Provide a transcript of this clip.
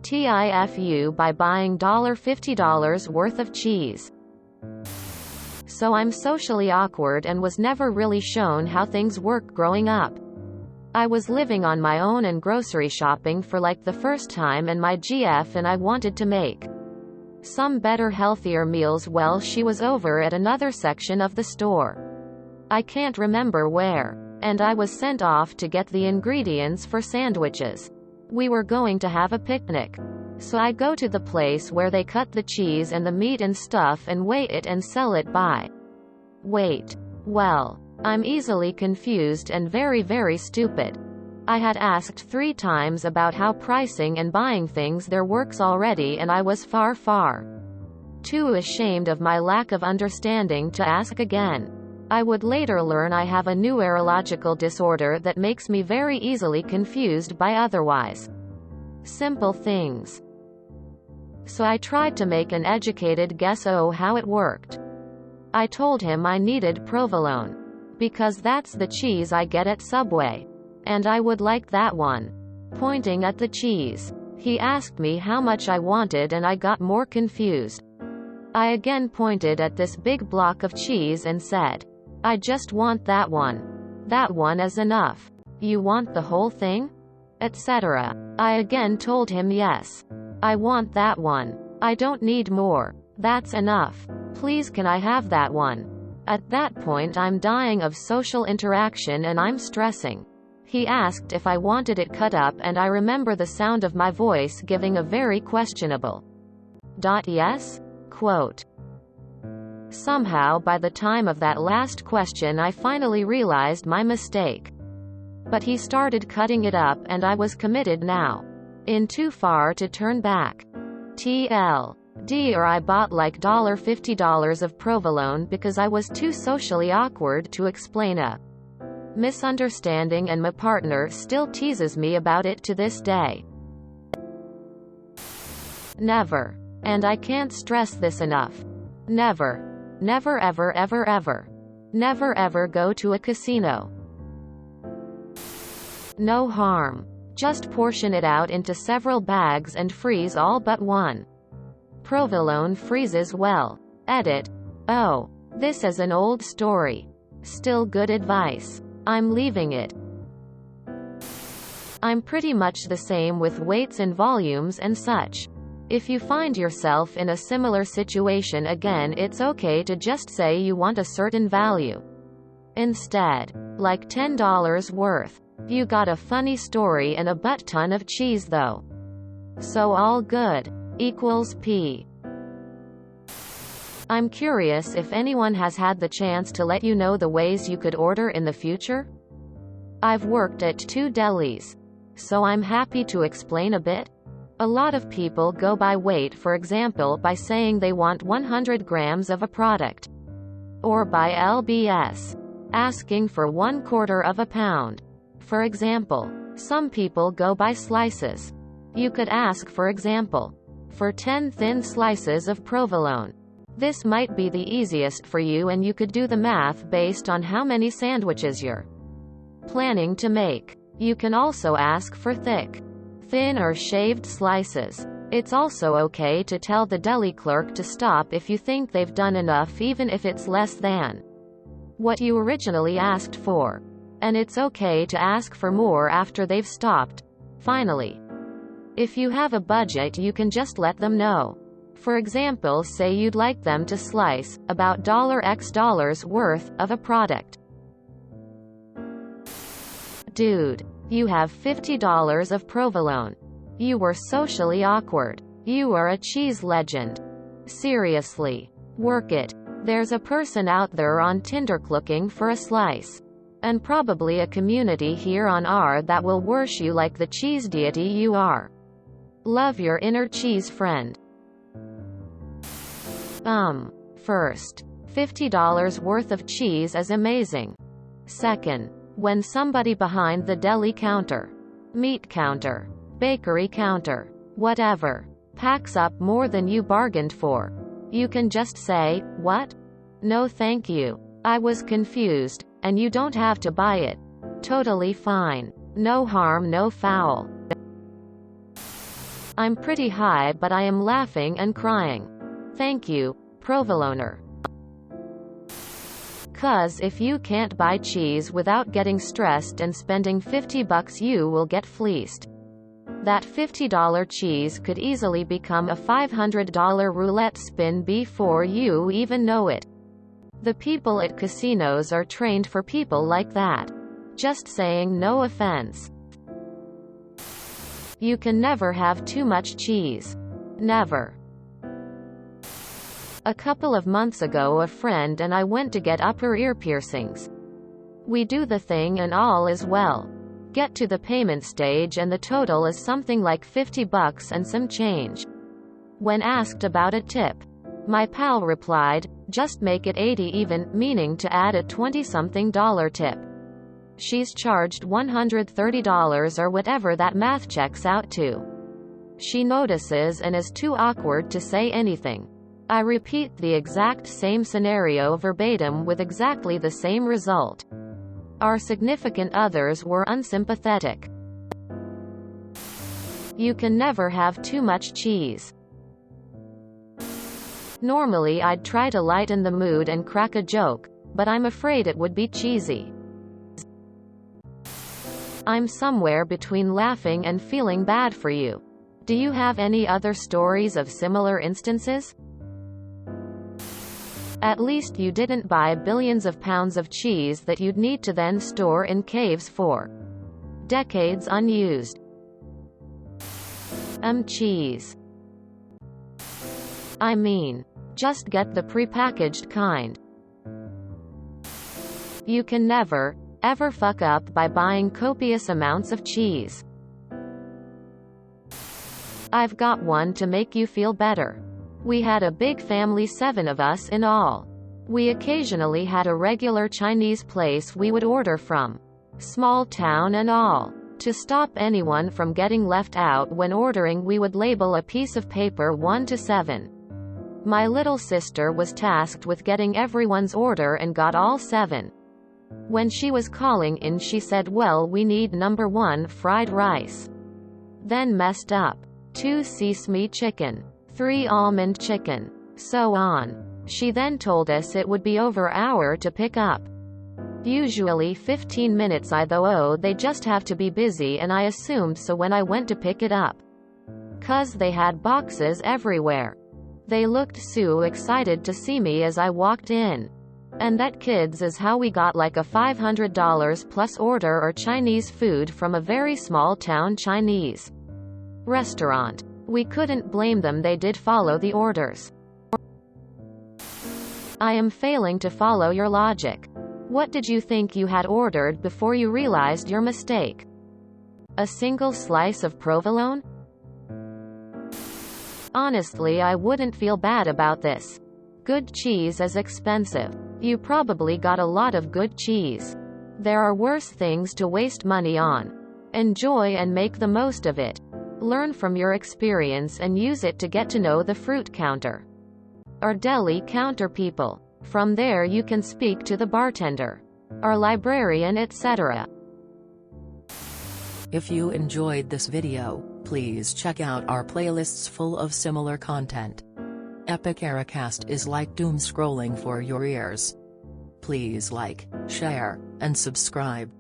TIFU by buying $50 worth of cheese. So I'm socially awkward and was never really shown how things work growing up. I was living on my own and grocery shopping for like the first time and my GF and I wanted to make some better healthier meals while she was over at another section of the store. I can't remember where. And I was sent off to get the ingredients for sandwiches. We were going to have a picnic. So I go to the place where they cut the cheese and the meat and stuff and weigh it and sell it by weight. Well, I'm easily confused and very, very stupid. I had asked 3 times about how pricing and buying things there works already and I was far, far too ashamed of my lack of understanding to ask again. I would later learn I have a neurological disorder that makes me very easily confused by otherwise simple things. So I tried to make an educated guess how it worked. I told him I needed provolone, because that's the cheese I get at Subway. And I would like that one. Pointing at the cheese. He asked me how much I wanted and I got more confused. I again pointed at this big block of cheese and said, I just want that one. That one is enough. You want the whole thing? Etc. I again told him yes. I want that one. I don't need more. That's enough. Please can I have that one? At that point I'm dying of social interaction and I'm stressing. He asked if I wanted it cut up and I remember the sound of my voice giving a very questionable yes? Quote. Somehow by the time of that last question I finally realized my mistake. But he started cutting it up and I was committed now. In too far to turn back. TLD or I bought like $50 of provolone because I was too socially awkward to explain a misunderstanding and my partner still teases me about it to this day. Never. And I can't stress this enough. Never. Never ever ever ever. Never ever go to a casino. No harm. Just portion it out into several bags and freeze all but one. Provolone freezes well. Edit. Oh. This is an old story. Still good advice. I'm leaving it. I'm pretty much the same with weights and volumes and such. If you find yourself in a similar situation again, it's okay to just say you want a certain value instead. Like $10 worth. You got a funny story and a butt ton of cheese though. So all good. Equals P. I'm curious if anyone has had the chance to let you know the ways you could order in the future. I've worked at 2 delis. So I'm happy to explain a bit. A lot of people go by weight, for example by saying they want 100 grams of a product. Or by lbs. Asking for 1/4 of a pound. For example. Some people go by slices. You could ask for example. For 10 thin slices of provolone. This might be the easiest for you and you could do the math based on how many sandwiches you're planning to make. You can also ask for thick, thin or shaved slices. It's also okay to tell the deli clerk to stop if you think they've done enough even if it's less than what you originally asked for. And it's okay to ask for more after they've stopped. Finally, if you have a budget you can just let them know. For example, say you'd like them to slice about $X worth of a product. Dude, you have $50 of provolone. You were socially awkward. You are a cheese legend. Seriously. Work it. There's a person out there on Tinder looking for a slice. And probably a community here on R that will worship you like the cheese deity you are. Love your inner cheese friend. First, $50 worth of cheese is amazing. Second, when somebody behind the deli counter, meat counter, bakery counter, whatever, packs up more than you bargained for, you can just say, what? No thank you. I was confused, and you don't have to buy it. Totally fine. No harm, no foul. I'm pretty high, but I am laughing and crying. Thank you, provolone. 'Cause if you can't buy cheese without getting stressed and spending $50, you will get fleeced. That $50 cheese could easily become a $500 roulette spin before you even know it. The people at casinos are trained for people like that. Just saying, no offense. You can never have too much cheese. Never. A couple of months ago, a friend and I went to get upper ear piercings. We do the thing and all is well. Get to the payment stage and the total is something like $50 and some change. When asked about a tip, my pal replied, just make it 80 even, meaning to add a $20-something tip. She's charged $130 or whatever that math checks out to. She notices and is too awkward to say anything. I repeat the exact same scenario verbatim with exactly the same result. Our significant others were unsympathetic. You can never have too much cheese. Normally I'd try to lighten the mood and crack a joke, but I'm afraid it would be cheesy. I'm somewhere between laughing and feeling bad for you. Do you have any other stories of similar instances? At least you didn't buy billions of pounds of cheese that you'd need to then store in caves for decades unused. Cheese. I mean, just get the prepackaged kind. You can never, ever fuck up by buying copious amounts of cheese. I've got one to make you feel better. We had a big family, 7 of us in all. We occasionally had a regular Chinese place we would order from. Small town and all. To stop anyone from getting left out when ordering, we would label a piece of paper 1 to 7. My little sister was tasked with getting everyone's order and got all 7. When she was calling in, she said, well, we need number 1 fried rice. Then messed up. 2 sesame chicken. 3 almond chicken. So on. She then told us it would be over an hour to pick up. Usually 15 minutes, though they just have to be busy, and I assumed so when I went to pick it up. 'Cause they had boxes everywhere. They looked so excited to see me as I walked in. And that, kids, is how we got like a $500 plus order or Chinese food from a very small town Chinese restaurant. We couldn't blame them, they did follow the orders. I am failing to follow your logic. What did you think you had ordered before you realized your mistake? A single slice of provolone? Honestly, I wouldn't feel bad about this. Good cheese is expensive. You probably got a lot of good cheese. There are worse things to waste money on. Enjoy and make the most of it. Learn from your experience and use it to get to know the fruit counter or deli counter people. From there you can speak to the bartender or librarian, etc. If you enjoyed this video, please check out our playlists full of similar content. Epic Ericast is like doom scrolling for your ears. Please like, share, and subscribe.